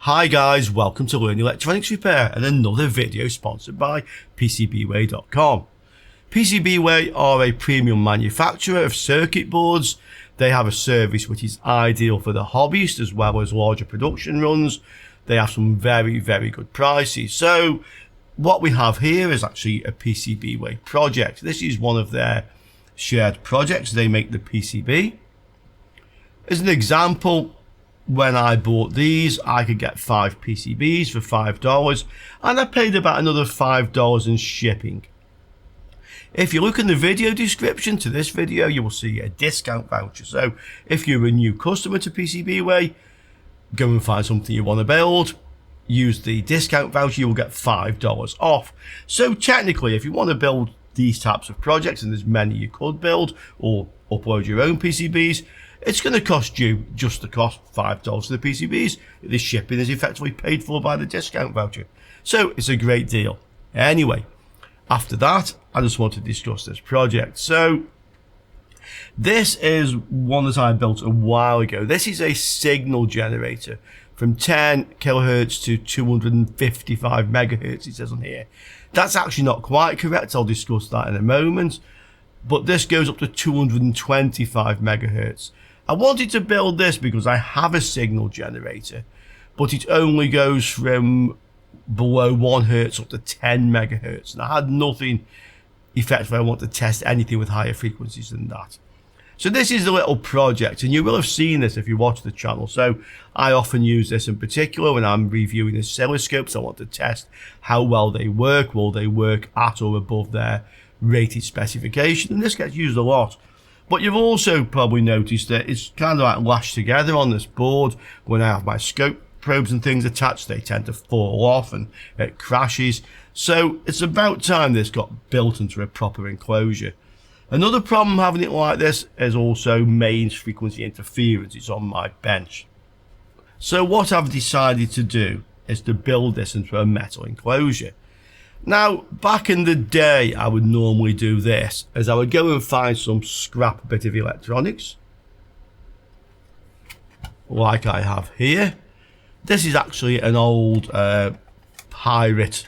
Hi guys, welcome to Learn Electronics Repair and another video sponsored by PCBWay.com. PCBWay are a premium manufacturer of circuit boards. They have a service which is ideal for the hobbyist as well as larger production runs. They have some very good prices. So what we have here is actually a PCBWay project. This is one of their shared projects. They make the PCB. As an example, when I bought these, I could get 5 PCBs for $5 and I paid about another $5 in shipping. If you look in the video description to this video, you will see a discount voucher. So if you're a new customer to PCBWay, go and find something you want to build, use the discount voucher, you will get $5 off. So technically, if you want to build these types of projects, and there's many you could build or upload your own PCBs, it's going to cost you just the cost $5 for the PCBs. The shipping is effectively paid for by the discount voucher. So it's a great deal. Anyway, after that, I just want to discuss this project. So this is one that I built a while ago. This is a signal generator from 10 kilohertz to 255 megahertz, it says on here. That's actually not quite correct. I'll discuss that in a moment. But this goes up to 225 megahertz. I wanted to build this because I have a signal generator, but it only goes from below 1 hertz up to 10 megahertz. And I had nothing effectively. I want to test anything with higher frequencies than that. So this is a little project, and you will have seen this if you watch the channel. So I often use this in particular when I'm reviewing oscilloscopes. I want to test how well they work. Will they work at or above their rated specification? And this gets used a lot. But you've also probably noticed that it's kind of like lashed together on this board. When I have my scope probes and things attached, they tend to fall off and it crashes. So it's about time this got built into a proper enclosure. Another problem having it like this is also mains frequency interference. It's on my bench. So what I've decided to do is to build this into a metal enclosure. Now, back in the day, I would normally do this, as I would go and find some scrap bit of electronics, like I have here. This is actually an old pirate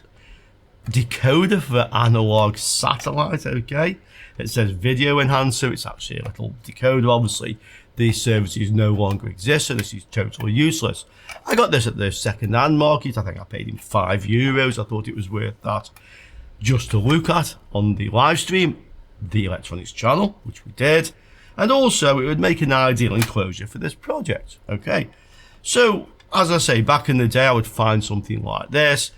decoder for analog satellite, okay? It says video enhancer. It's actually a little decoder. Obviously, these services no longer exist, so this is totally useless. I got this at the second-hand market. I think I paid him €5. I thought it was worth that just to look at on the live stream, the electronics channel, which we did. And also, it would make an ideal enclosure for this project. Okay, so as I say, back in the day, I would find something like this.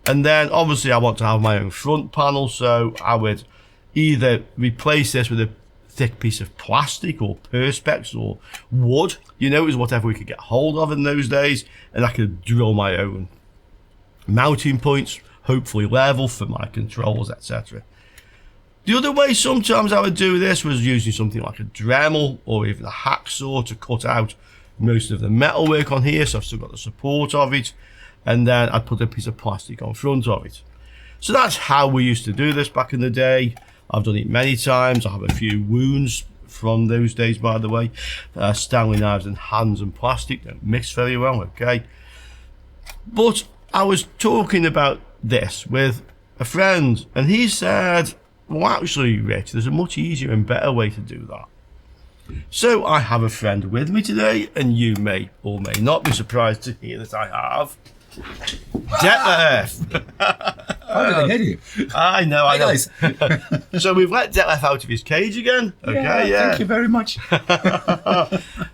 And then, obviously, I want to have my own front panel, so I would either replace this with a thick piece of plastic or perspex or wood, you know, it was whatever we could get hold of in those days, and I could drill my own mounting points, hopefully level for my controls, etc. The other way sometimes I would do this was using something like a Dremel or even a hacksaw to cut out most of the metalwork on here, so I've still got the support of it, and then I'd put a piece of plastic on front of it. So that's how we used to do this back in the day. I've done it many times. I have a few wounds from those days, by the way. Stanley knives and hands and plastic don't mix very well, okay? But I was talking about this with a friend, and he said, well, actually, Rich, there's a much easier and better way to do that. So I have a friend with me today, and you may or may not be surprised to hear that I have Detlef. How did I get you? I know. Guys. So we've let Detlef out of his cage again. Okay, yeah. Thank you very much.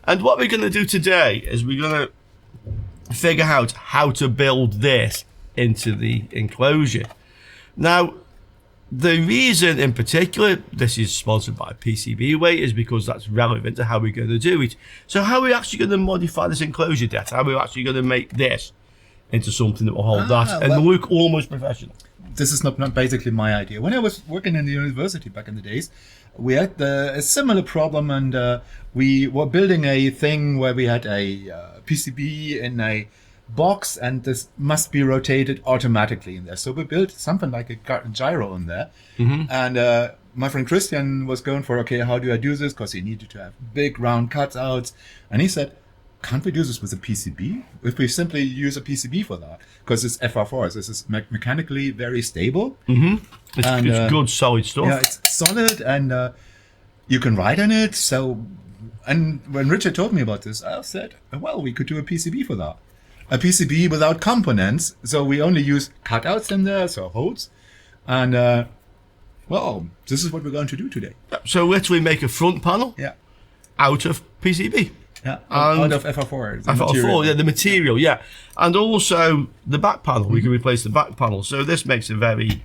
And what we're going to do today is we're going to figure out how to build this into the enclosure. Now, the reason in particular this is sponsored by PCBWay is because that's relevant to how we're going to do it. So how are we actually going to modify this enclosure, Det? How are we actually going to make this into something that will hold that and look almost professional? This is not basically my idea. When I was working in the university back in the days, we had a similar problem, and we were building a thing where we had a PCB in a box, and this must be rotated automatically in there. So we built something like a gyro in there. And my friend Christian was going for, okay, how do I do this? Because he needed to have big round cutouts. And he said, can't we do this with a PCB? If we simply use a PCB for that, because it's FR4, this is mechanically very stable. It's good, solid stuff. Yeah, it's solid, and you can write on it. So, and when Richard told me about this, I said, well, we could do a PCB for that. A PCB without components, so we only use cutouts in there, so holes. And, well, this is what we're going to do today. So literally make a front panel out of PCB. Yeah, out of FR4. FR4, yeah, the material, yeah. And also the back panel, we can replace the back panel. So this makes a very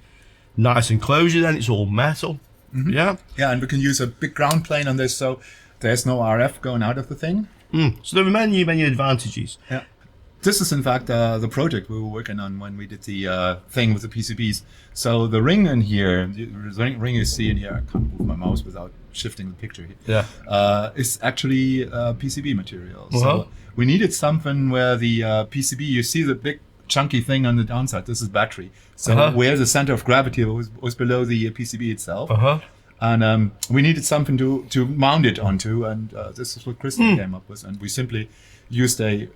nice enclosure then, it's all metal. Yeah. Yeah, and we can use a big ground plane on this, so there's no RF going out of the thing. So there are many advantages. Yeah. This is in fact the project we were working on when we did the thing with the PCBs. So the ring in here, the ring you see in here, I can't move my mouse without shifting the picture here. Yeah. Is actually PCB material. So we needed something where the PCB, you see the big chunky thing on the downside, this is battery. So where the center of gravity was below the PCB itself. And we needed something to mount it onto, and this is what Kristen came up with. And we simply used a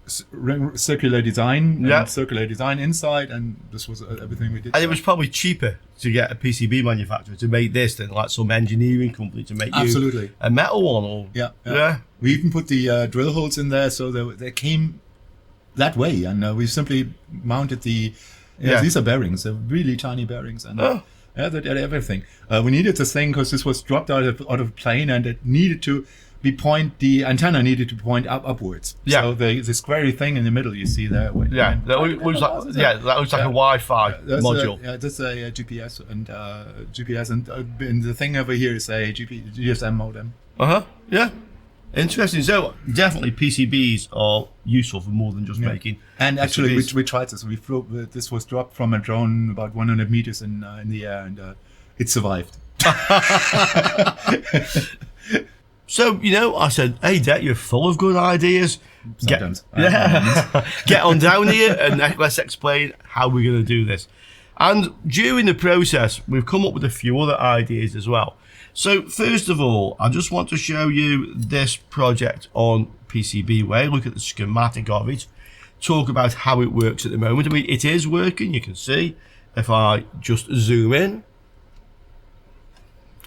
circular design, circular design inside, and this was everything we did. And it was probably cheaper to get a PCB manufacturer to make this than like some engineering company to make you a metal one. Or, yeah. We even put the drill holes in there, so they came that way, and we simply mounted the. These are bearings, they're really tiny bearings, and they did everything. We needed this thing because this was dropped out of a plane, and it needed to be the antenna needed to point upwards. Yeah. So the squarey thing in the middle you see there. That looks like a Wi-Fi module. That's a GPS and and the thing over here is a GSM modem. Yeah. Interesting. So definitely PCBs are useful for more than just making. And actually, we tried this. We flew. This was dropped from a drone about 100 meters in the air, and it survived. So, I said, hey, Det, you're full of good ideas. Sometimes. Get on down here and let's explain how we're going to do this. And during the process, we've come up with a few other ideas as well. So, first of all, I just want to show you this project on PCBWay. Look at the schematic of it. Talk about how it works at the moment. I mean, it is working, you can see. If I just zoom in.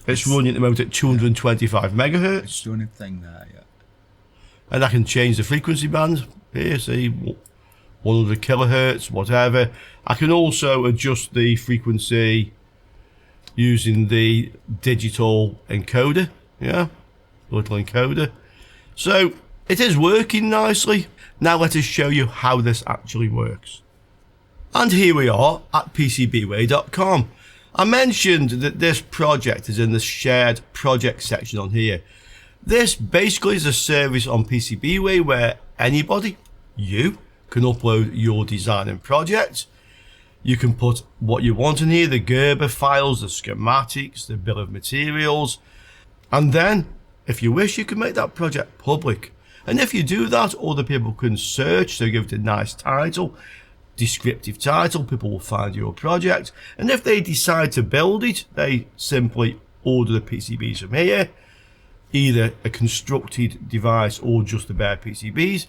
It's running at the moment at 225 megahertz. It's doing its thing there, yeah. And I can change the frequency band. Here, see, 100 kilohertz, whatever. I can also adjust the frequency using the digital encoder. Yeah, little encoder. So it is working nicely. Now let us show you how this actually works. And here we are at PCBWay.com. I mentioned that this project is in the shared project section on here. This basically is a service on PCBWay where anybody, you, can upload your design and project. You can put what you want in here, the Gerber files, the schematics, the bill of materials. And then, if you wish, you can make that project public. And if you do that, other people can search, so give it a nice title. Descriptive title, people will find your project, and if they decide to build it, they simply order the PCBs from here, either a constructed device or just the bare PCBs,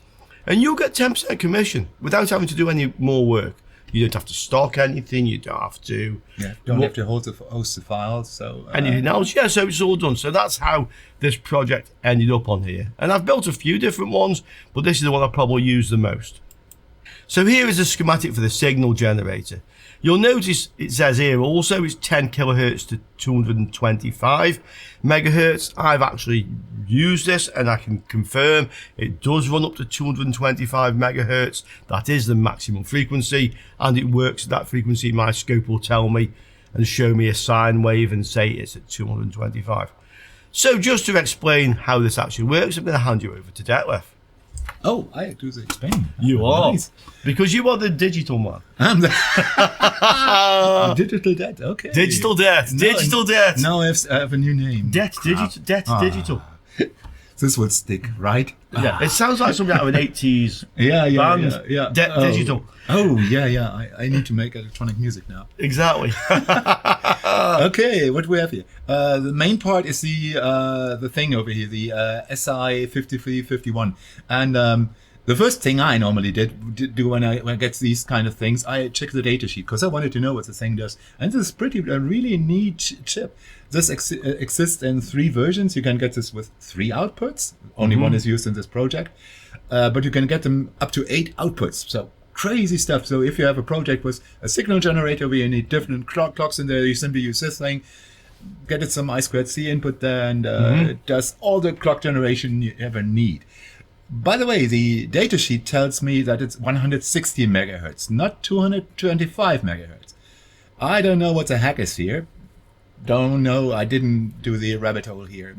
and you'll get 10% commission without having to do any more work. You don't have to stock anything, you don't have to have to host the files, so anything else. So it's all done. So that's how this project ended up on here, and I've built a few different ones, but this is the one I probably use the most. So here is a schematic for the signal generator. You'll notice it says here also it's 10 kilohertz to 225 megahertz. I've actually used this and I can confirm it does run up to 225 megahertz. That is the maximum frequency, and it works at that frequency. My scope will tell me and show me a sine wave and say it's at 225. So just to explain how this actually works, I'm going to hand you over to Detlef. Oh, I do the explaining. You are. Nice. Because you are the digital man. I'm the digital Det, okay. Digital Det. Digital Det. Now I have a new name. Det Digital. This will stick, right? Yeah, it sounds like something out of an 80s band. Yeah. Det Digital. Oh, yeah. I need to make electronic music now. Exactly. Okay, what do we have here? The main part is the thing over here, the SI 5351, and The first thing I normally do when I get these kind of things, I check the data sheet because I wanted to know what the thing does. And this is a really neat chip. This exists in 3 versions. You can get this with 3 outputs. Only one is used in this project. But you can get them up to 8 outputs. So crazy stuff. So if you have a project with a signal generator where you need different clocks in there, you simply use this thing, get it some I2C input there, and it does all the clock generation you ever need. By the way, the datasheet tells me that it's 160 megahertz, not 225 megahertz. I don't know what the heck is here. Don't know. I didn't do the rabbit hole here.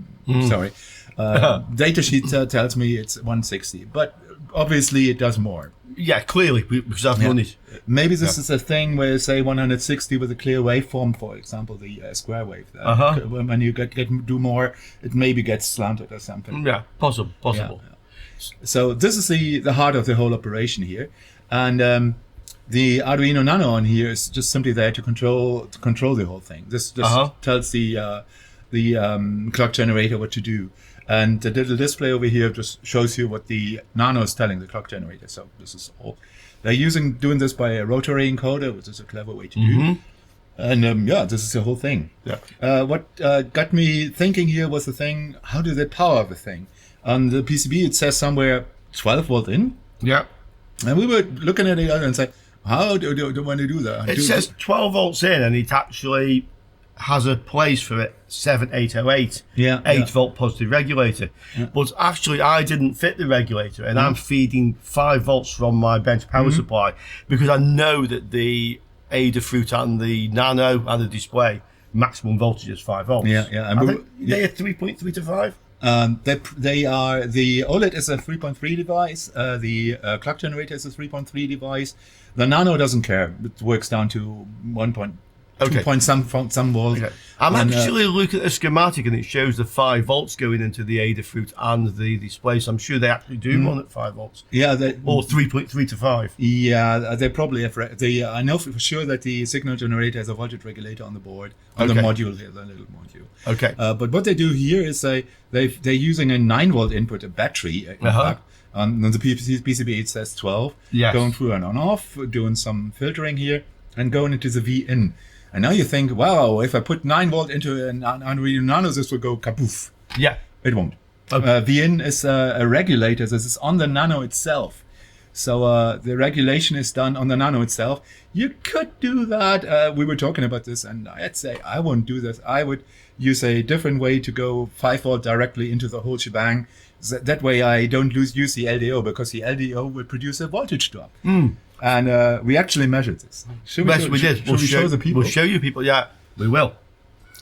Sorry. Datasheet tells me it's 160, but obviously it does more. Yeah, clearly, because I've run it. Maybe this is a thing where, say, 160 with a clear waveform, for example, the square wave. When you do more, it maybe gets slanted or something. Yeah, possible. Yeah. So this is the heart of the whole operation here, and the Arduino Nano on here is just simply there to control the whole thing. This just tells the clock generator what to do, and the little display over here just shows you what the Nano is telling the clock generator. So this is all they're doing this by a rotary encoder, which is a clever way to do. And this is the whole thing. Yeah. What got me thinking here was the thing: how do they power the thing? On the PCB, it says somewhere 12 volt in. Yeah. And we were looking at it and said, how do you want to do that? It says 12 volts in, and it actually has a place for it, 7808, 8 volt positive regulator. Yeah. But actually, I didn't fit the regulator, and I'm feeding 5 volts from my bench power supply because I know that the Adafruit and the Nano and the display maximum voltage is 5 volts. Yeah. And I think they are 3.3 to 5. They are, the OLED is a 3.3 device, the clock generator is a 3.3 device. The Nano doesn't care. It works down to 2 point some volts. Okay. I'm actually looking at a schematic, and it shows the 5 volts going into the Adafruit and the display. So I'm sure they actually do run at 5 volts. Yeah, or 3.3 to 5. Yeah, they probably have. I know for sure that the signal generator has a voltage regulator on the board, on the module here, the little module. Okay. But what they do here is they're using a 9 volt input, a battery. In fact, on the PCB it says 12. Yes. Going through an on-off, doing some filtering here, and going into the V-in. And now you think, wow, if I put 9 volt into an Arduino Nano, this will go kaboof. Yeah. It won't. Okay. VIN is a regulator. This is on the Nano itself. So the regulation is done on the Nano itself. You could do that. We were talking about this, and I'd say I wouldn't do this. I would use a different way to go 5 volt directly into the whole shebang. That way I don't use the LDO, because the LDO will produce a voltage drop. And we actually measured this. We did. We'll show the people. We'll show you people. Yeah, we will.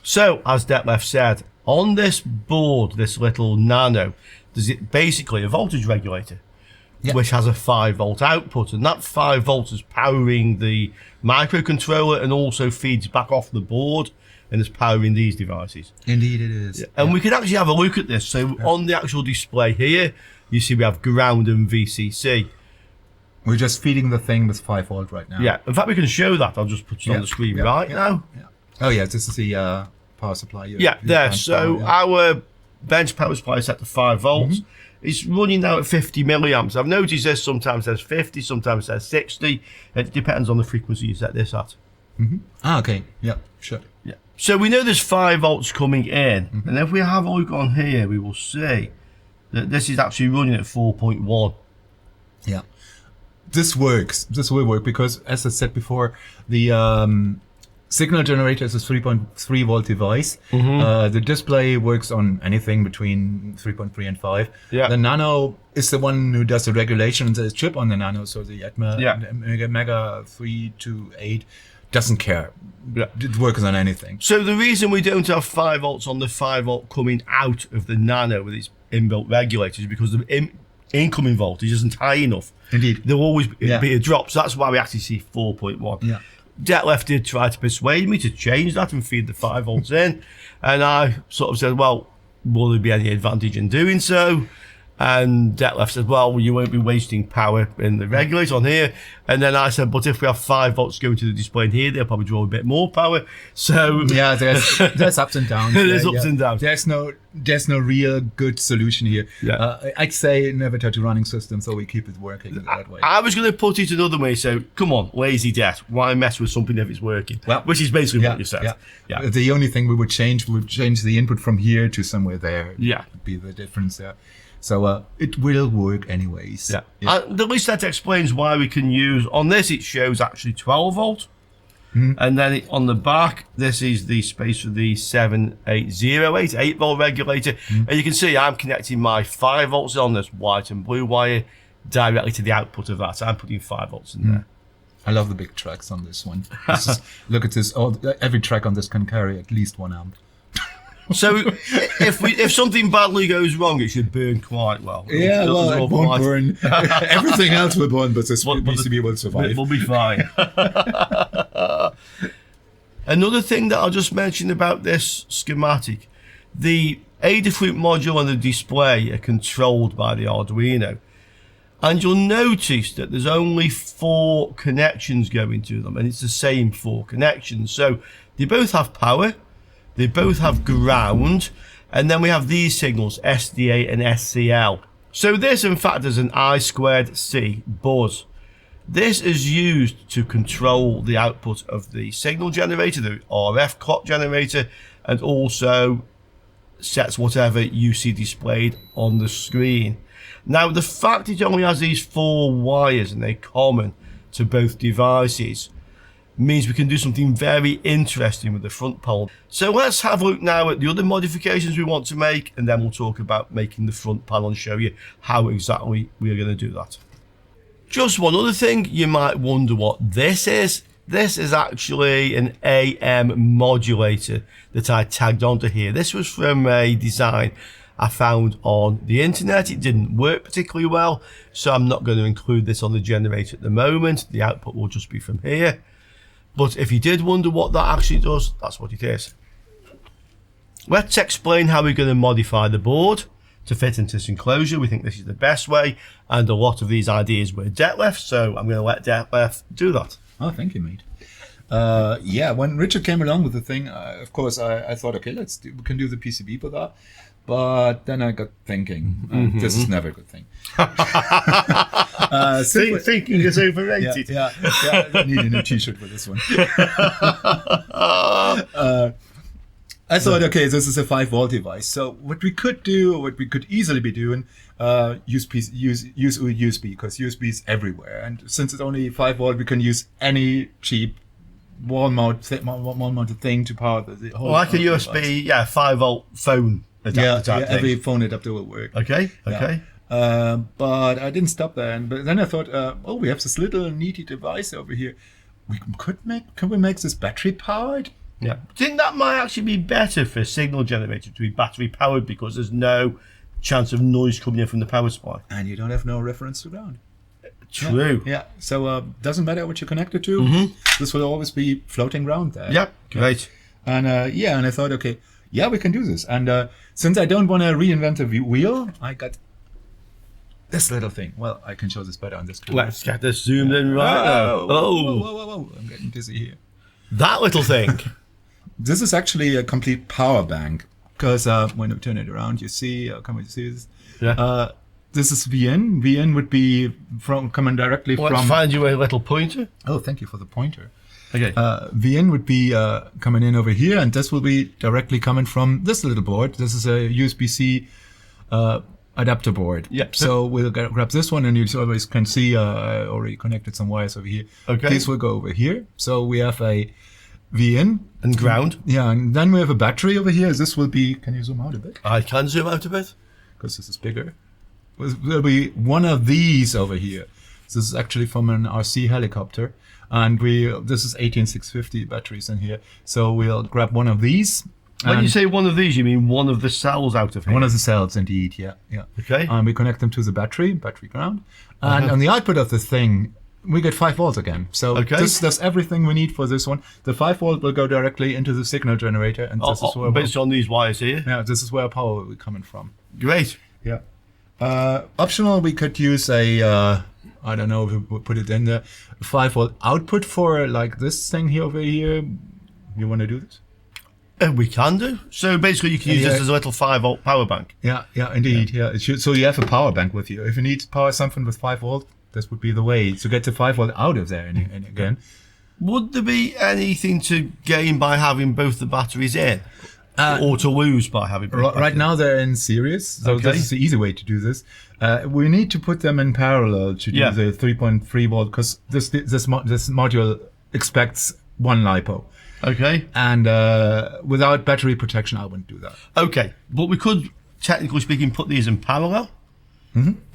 So, as Detlef said, on this board, this little Nano, there's basically a voltage regulator, which has a 5 volt output, and that 5 volts is powering the microcontroller and also feeds back off the board and is powering these devices. Indeed, it is. Yeah. And we can actually have a look at this. So on the actual display here, you see we have ground and VCC. We're just feeding the thing with 5 volt right now. Yeah, in fact, we can show that. I'll just put it on the screen now. Yeah. Oh, yeah, this is the power supply. There. So our bench power supply is set to 5 volts. It's running now at 50 milliamps. I've noticed this sometimes says 50, sometimes says 60. It depends on the frequency you set this at. Okay. Yeah, sure. Yeah. So we know there's 5 volts coming in. And if we have a look on here, we will see that this is actually running at 4.1. Yeah. This works. This will work because, as I said before, the signal generator is a 3.3 volt device. The display works on anything between 3.3 and 5. Yeah. The Nano is the one who does the regulation. There's a chip on the Nano, so the Mega 3 to 8 doesn't care. It works on anything. So the reason we don't have 5 volts on the 5 volt coming out of the Nano with its inbuilt regulators is because the incoming voltage isn't high enough. Indeed. There'll always be a drop. So that's why we actually see 4.1. Yeah. Detlef did try to persuade me to change that and feed the 5 volts in. And I sort of said, well, will there be any advantage in doing so? And Detlef said, well, you won't be wasting power in the regulator on here. And then I said, but if we have 5 volts going to the display in here, they'll probably draw a bit more power. So yeah, there's ups and downs. There's ups and downs. There's no real good solution here. Yeah. I'd say never touch a running system, so we keep it working that way. I was going to put it another way. So come on, lazy Det, why mess with something if it's working? Well, which is basically what you said. Yeah. The only thing we would change the input from here to somewhere there. Yeah. Would be the difference there. So it will work anyways. Yeah. And at least that explains why we can use, on this it shows actually 12 volt. And then on the back, this is the space for the 7808 8 volt regulator. And you can see I'm connecting my 5 volts on this white and blue wire directly to the output of that. So I'm putting 5 volts in there. I love the big tracks on this one. Look at this. Every track on this can carry at least 1 amp. So if something badly goes wrong, it should burn quite well. Yeah, well, it won't burn. Everything else will burn, but this PCB will survive. It will be fine. Another thing that I'll just mention about this schematic, the Adafruit module and the display are controlled by the Arduino. And you'll notice that there's only 4 connections going to them, and it's the same 4 connections. So they both have power. They both have ground, and then we have these signals, SDA and SCL. So this, in fact, is an I2C buzz. This is used to control the output of the signal generator, the RF clock generator, and also sets whatever you see displayed on the screen. Now, the fact it only has these 4 wires, and they're common to both devices, means we can do something very interesting with the front panel. So let's have a look now at the other modifications we want to make, and then we'll talk about making the front panel and show you how exactly we're going to do that. Just one other thing, you might wonder what this is. This is actually an AM modulator that I tagged onto here. This was from a design I found on the internet. It didn't work particularly well, so I'm not going to include this on the generator at the moment. The output will just be from here. But if you did wonder what that actually does, that's what it is. Let's explain how we're going to modify the board to fit into this enclosure. We think this is the best way, and a lot of these ideas were Detlef, so I'm going to let Detlef do that. Oh, thank you, mate. Yeah, when Richard came along with the thing, of course, I thought, okay, we can do the PCB for that. But then I got thinking, this is never a good thing. Thinking is overrated. Yeah, I need a new t-shirt for this one. I thought, okay, this is a 5 volt device. So what we could do, what we could easily be doing, use USB, because USB is everywhere. And since it's only 5 volt, we can use any cheap wall-mounted thing to power the whole. Like a USB, device. 5 volt phone adapter. Every phone adapter will work. Okay. But I didn't stop there. But then I thought, we have this little neaty device over here. Can we make this battery powered? Yeah. Do you think that might actually be better for a signal generator to be battery powered, because there's no chance of noise coming in from the power supply? And you don't have no reference to ground. True. Yeah. So doesn't matter what you connect it to. This will always be floating around there. Yep. Great. And and I thought, okay, yeah, we can do this. And since I don't want to reinvent the wheel, I got this little thing. Well, I can show this better on this screen. Let's get this zoomed in right now. Whoa. I'm getting dizzy here. That little thing. This is actually a complete power bank, because when you turn it around, you see, can we see this? Yeah. This is VN. VN would be coming directly from... Let's find you a little pointer. Oh, thank you for the pointer. Okay. VN would be coming in over here, and this will be directly coming from this little board. This is a USB-C adapter board. Yep. So we'll grab this one, and you always can see I already connected some wires over here. Okay. This will go over here. So we have a VN. And ground. Yeah, and then we have a battery over here. This will be... Can you zoom out a bit? I can zoom out a bit. Because this is bigger. There'll be one of these over here. This is actually from an RC helicopter. And this is 18650 batteries in here. So we'll grab one of these. When you say one of these, you mean one of the cells out of here? One of the cells, indeed, yeah. Okay. And we connect them to the battery ground. And on the output of the thing, we get 5 volts again. So this does everything we need for this one. The 5 volt will go directly into the signal generator. And this is where based on these wires here? Yeah, this is where power will be coming from. Great. Yeah. Optional, we could use a, I don't know if we put it in the 5-volt output for like this thing here over here. You want to do this? We can do. So basically you can use this as a little 5-volt power bank. Yeah, indeed. Yeah. It should, so you have a power bank with you. If you need to power something with 5 volt, this would be the way to get the 5 volt out of there. And again, would there be anything to gain by having both the batteries in? Or to lose by having both right now they're in series, so this is the easy way to do this. We need to put them in parallel to do the 3.3 volt, because this module expects 1 LiPo. Okay. And without battery protection, I wouldn't do that. Okay, but we could, technically speaking, put these in parallel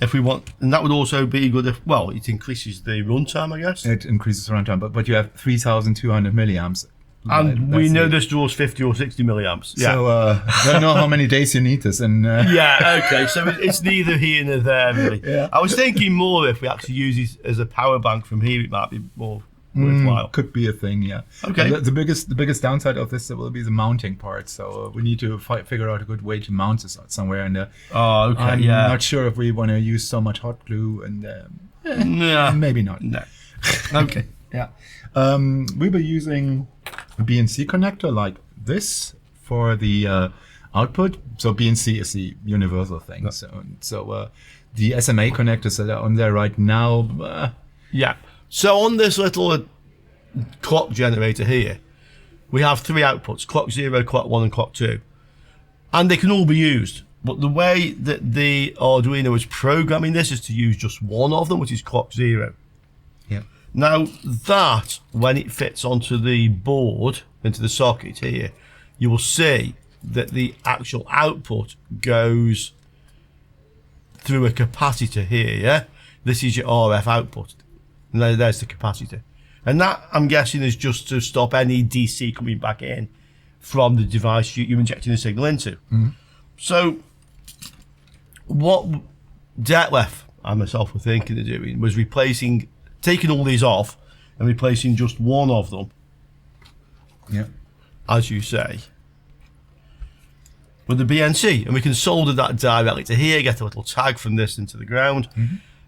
if we want, and that would also be good if, well, it increases the runtime, I guess. It increases runtime, but you have 3,200 milliamps. And we know this draws 50 or 60 milliamps. Yeah. So I don't know how many days you need this. And yeah, okay. So it's neither here nor there, really. Yeah. I was thinking more if we actually use it as a power bank from here, it might be more worthwhile. Could be a thing, yeah. Okay. The biggest downside of this will be the mounting part. So we need to figure out a good way to mount this somewhere. And I'm not sure if we want to use so much hot glue. And maybe not. No. Okay. Yeah. We were using a BNC connector like this for the output. So BNC is the universal thing. Yeah. So the SMA connectors that are on there right now. Yeah. So on this little clock generator here, we have 3 outputs: clock 0, clock 1, and clock 2, and they can all be used. But the way that the Arduino is programming this is to use just one of them, which is clock 0. Yeah. Now that, when it fits onto the board, into the socket here, you will see that the actual output goes through a capacitor here, yeah? This is your RF output. And there's the capacitor. And that, I'm guessing, is just to stop any DC coming back in from the device you're injecting the signal into. Mm-hmm. So what Detlef and myself were thinking of doing was taking all these off and replacing just one of them, as you say, with the BNC, and we can solder that directly to here, get a little tag from this into the ground,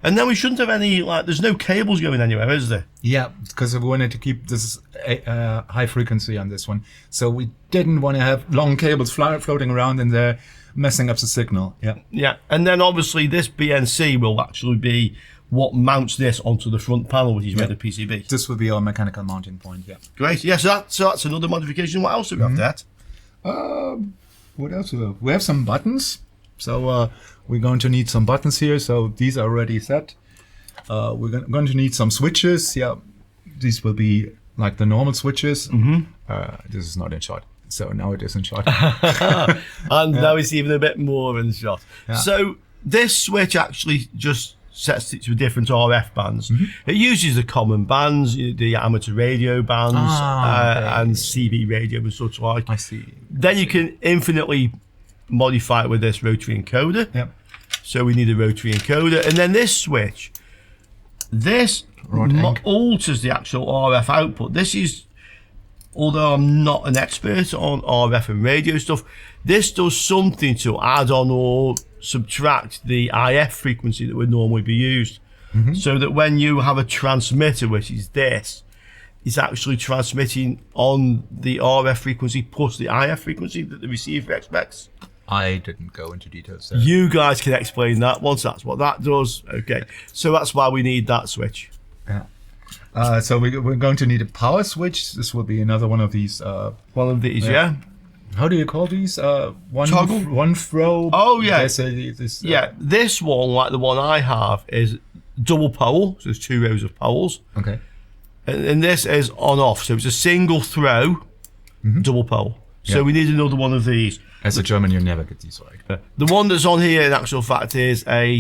and then we shouldn't have any, there's no cables going anywhere, is there? Yeah, because we wanted to keep this high frequency on this one, so we didn't want to have long cables floating around in there, messing up the signal. Yeah, and then obviously this BNC will actually be what mounts this onto the front panel, which is made of PCB. This will be our mechanical mounting point. Great. Yeah, so that's another modification. What else do we have that? What else do we have? We have some buttons. So we're going to need some buttons here. So these are already set. We're going to need some switches. Yeah, these will be like the normal switches. This is not in shot. So now it is in shot. And now it's even a bit more in shot. Yeah. So this switch actually just sets it to different RF bands. It uses the common bands, the amateur radio bands, and CB radio and such like. I see. Then you can infinitely modify it with this rotary encoder. Yep. So we need a rotary encoder. And then this switch, this alters the actual RF output. This is, although I'm not an expert on RF and radio stuff, this does something to add on or subtract the IF frequency that would normally be used. So that when you have a transmitter, which is this, it's actually transmitting on the RF frequency plus the IF frequency that the receiver expects. I didn't go into details there. You guys can explain that once that's what that does. Okay, so that's why we need that switch. Yeah. So we're going to need a power switch. This will be another one of these. Yeah. How do you call these? Toggle? One throw. Oh yeah. Yeah. This one, like the one I have, is double pole. So there's 2 rows of poles. Okay. And this is on off. So it's a single throw, double pole. So we need another one of these. As a German, you never get these right. The one that's on here, in actual fact, is a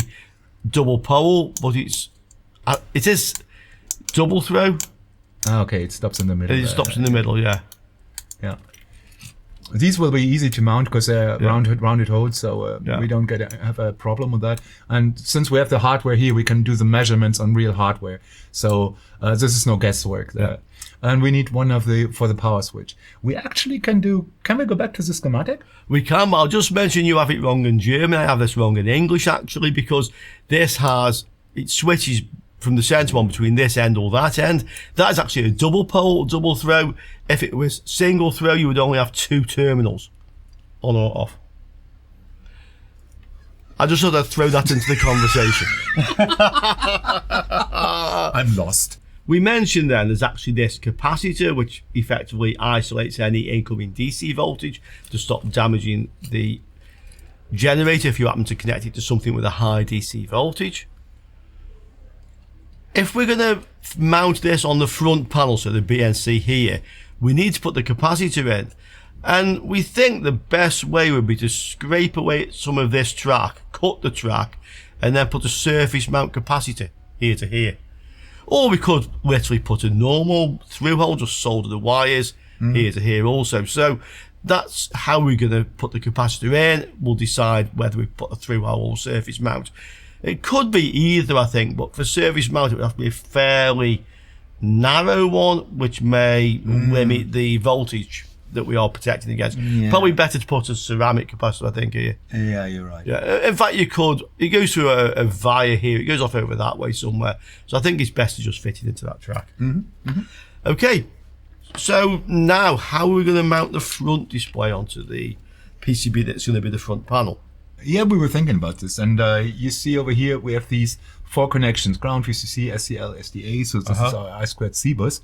double pole, but it is double throw. Okay, it stops in the middle. It stops in the middle, yeah. Yeah. These will be easy to mount because they're rounded holes, so we don't have a problem with that. And since we have the hardware here, we can do the measurements on real hardware. So this is no guesswork there. And we need one for the power switch. We actually can we go back to the schematic? We can, but I'll just mention you have it wrong in German. I have this wrong in English, actually, because it switches from the center one between this end or that end. That is actually a double pole, double throw. If it was single throw, you would only have 2 terminals, on or off. I just thought I'd throw that into the conversation. I'm lost. We mentioned then there's actually this capacitor which effectively isolates any incoming DC voltage to stop damaging the generator if you happen to connect it to something with a high DC voltage. If we're going to mount this on the front panel, so the BNC here, we need to put the capacitor in. And we think the best way would be to scrape away some of this track, cut the track, and then put a surface mount capacitor here to here. Or we could literally put a normal through hole, just solder the wires here to here also. So that's how we're going to put the capacitor in. We'll decide whether we put a through hole or surface mount. It could be either, I think, but for surface mount, it would have to be a fairly narrow one, which may limit the voltage that we are protecting against. Yeah. Probably better to put a ceramic capacitor, I think, here. Yeah, you're right. Yeah. In fact, it goes through a via here. It goes off over that way somewhere. So I think it's best to just fit it into that track. Okay. So now, how are we going to mount the front display onto the PCB that's going to be the front panel? Yeah, we were thinking about this, and you see over here we have these 4 connections: ground, VCC, SCL, SDA. So this is our I2C bus,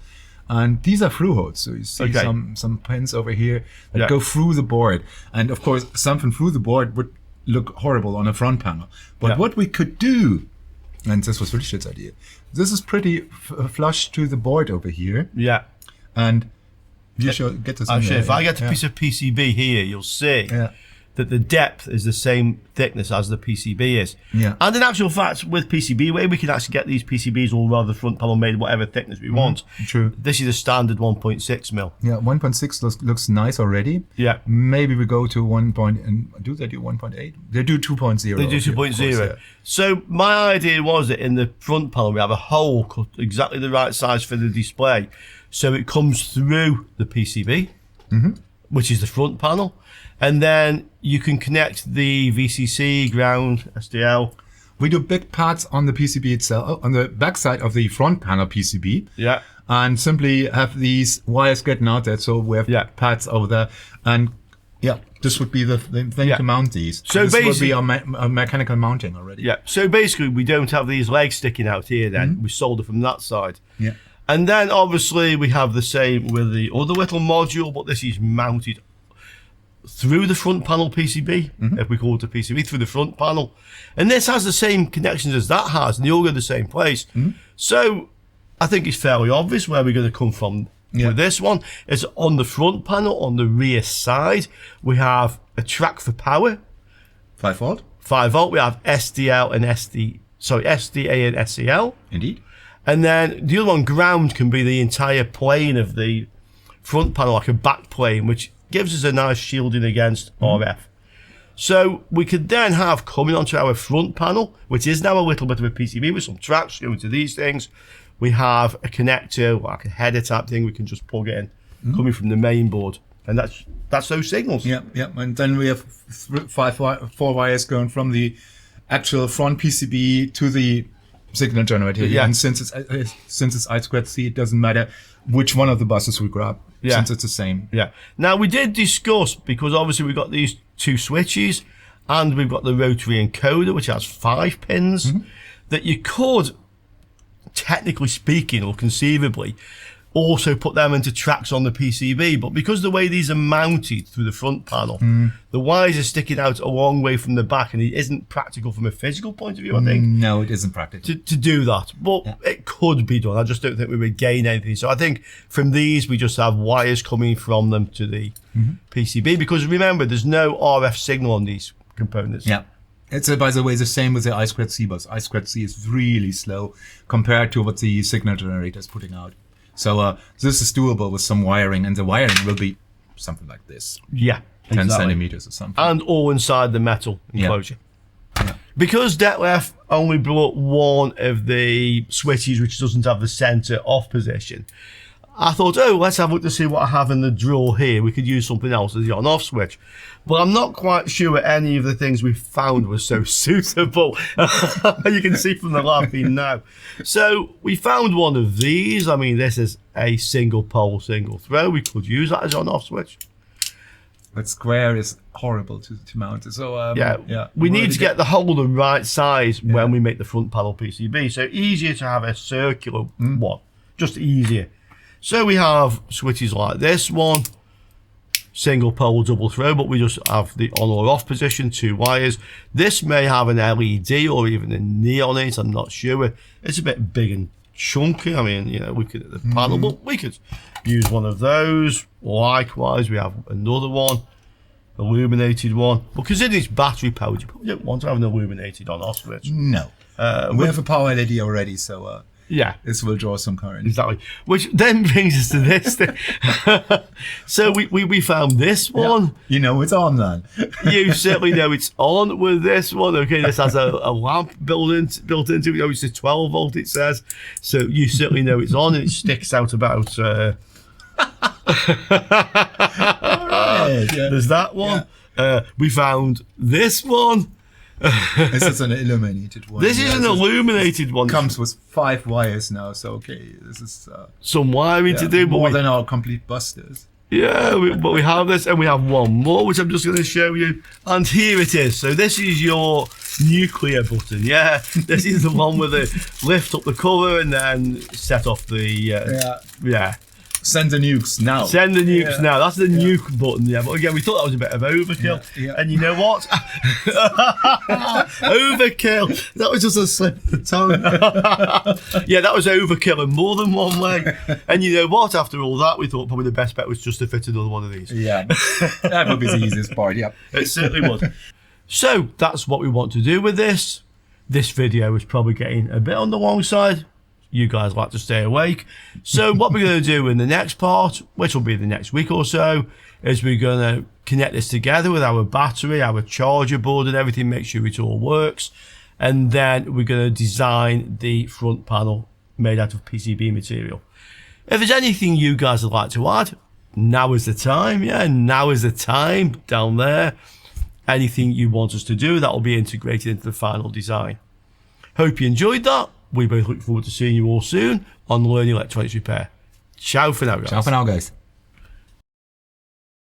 and these are through holes. So you see some pins over here that go through the board, and of course something through the board would look horrible on a front panel. But what we could do, and this was Richard's idea, this is pretty flush to the board over here. Yeah, and you should get this. Actually, if I get a piece of PCB here, you'll see. That the depth is the same thickness as the PCB is. Yeah. And in actual fact, with PCB-Wave, we can actually get these PCBs all rather the front panel made whatever thickness we want. True. This is a standard 1.6 mil. Yeah, 1.6 looks nice already. Yeah. Maybe we go to 1. And do they do 1.8? They do 2.0. They do 2.0. So my idea was that in the front panel, we have a hole cut exactly the right size for the display. So it comes through the PCB, which is the front panel. And then you can connect the VCC, ground, SDL. We do big pads on the PCB itself, on the backside of the front panel PCB. Yeah. And simply have these wires getting out there. So we have pads over there. And this would be the thing to mount these. So this would be our mechanical mounting already. Yeah. So basically, we don't have these legs sticking out here then. We solder from that side. Yeah. And then obviously we have the same with the other little module, but this is mounted through the front panel PCB, if we call it a PCB, through the front panel. And this has the same connections as that has, and they all go to the same place. So I think it's fairly obvious where we're going to come from with this one. It's on the front panel, on the rear side, we have a track for power. 5 volt. 5 volt. We have SDA and SCL. Indeed. And then the other one, ground, can be the entire plane of the front panel, like a back plane, which gives us a nice shielding against RF. So we could then have coming onto our front panel, which is now a little bit of a PCB with some tracks going to these things. We have a connector, like a header type thing. We can just plug it in, coming from the main board, and that's those signals. Yeah. And then we have 4 wires going from the actual front PCB to the signal generator. And since it's I2C, it doesn't matter which one of the buses we grab. Since it's the same. Yeah. Now we did discuss, because obviously we've got these 2 switches and we've got the rotary encoder, which has 5 pins, that you could, technically speaking or conceivably, also put them into tracks on the PCB. But because the way these are mounted through the front panel, the wires are sticking out a long way from the back, and it isn't practical from a physical point of view, I think. No, it isn't practical. To do that. But it could be done. I just don't think we would gain anything. So I think from these, we just have wires coming from them to the PCB. Because remember, there's no RF signal on these components. Yeah. It's, by the way, the same with the I2C bus. I2C is really slow compared to what the signal generator is putting out. So this is doable with some wiring, and the wiring will be something like this, Yeah, 10 exactly. centimeters or something. And all inside the metal enclosure. Yeah. Because Detlef only brought one of the switches which doesn't have the center off position, I thought, oh, let's have a look to see what I have in the drawer here. We could use something else as the on-off switch. But I'm not quite sure any of the things we found were so suitable. You can see from the laughing now. So we found one of these. I mean, this is a single pole, single throw. We could use that as on-off switch. But square is horrible to mount. So we need to get the hole the right size when we make the front panel PCB. So easier to have a circular one, just easier. So we have switches like this one, single pole, double throw, but we just have the on or off position, 2 wires. This may have an LED or even a neon in it, I'm not sure. It's a bit big and chunky. I mean, you know, we could, the panel, but we could use one of those. Likewise, we have another one, illuminated one. But considering it's battery powered, you probably don't want to have an illuminated on-off switch. No. We have a power LED already, so yeah, this will draw some current. Exactly. Which then brings us to this thing. So we found this one. Yeah. You know it's on then. You certainly know it's on with this one. Okay, this has a lamp built into it. You know, it's a 12 volt, it says. So you certainly know it's on, and it sticks out about... Alright, yeah. There's that one. Yeah. We found this one. This is an illuminated one. This is an illuminated one. Comes with 5 wires now, so okay, this is some wiring to do, but more than our complete busters. Yeah, but we have this, and we have one more, which I'm just going to show you. And here it is. So this is your nuclear button. Yeah, this is the one with the lift up the cover and then set off the yeah. Send the nukes now. Send the nukes now. That's the nuke button. Yeah, but again, we thought that was a bit of overkill. Yeah. And you know what? Overkill. That was just a slip of the tongue. Yeah, that was overkill in more than one way. And you know what? After all that, we thought probably the best bet was just to fit another one of these. Yeah, that would be the easiest part. Yeah, it certainly was. So that's what we want to do with this. This video is probably getting a bit on the long side. You guys like to stay awake. So what we're going to do in the next part, which will be the next week or so, is we're going to connect this together with our battery, our charger board and everything, make sure it all works. And then we're going to design the front panel made out of PCB material. If there's anything you guys would like to add, now is the time. Yeah, now is the time down there. Anything you want us to do, that will be integrated into the final design. Hope you enjoyed that. We both look forward to seeing you all soon on Learning Electronics Repair. Ciao for now, guys. Ciao for now, guys.